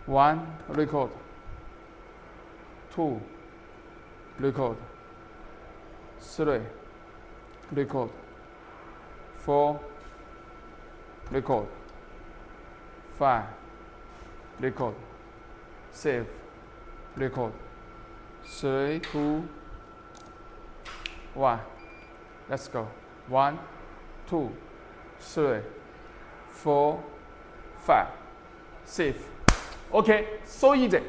1, record. 2, record. 3, record. 4, record. 5, record. Save, record. 3, 2, 1. Let's go. 1, 2, 3, 4, 5. Save. Okay, so easy.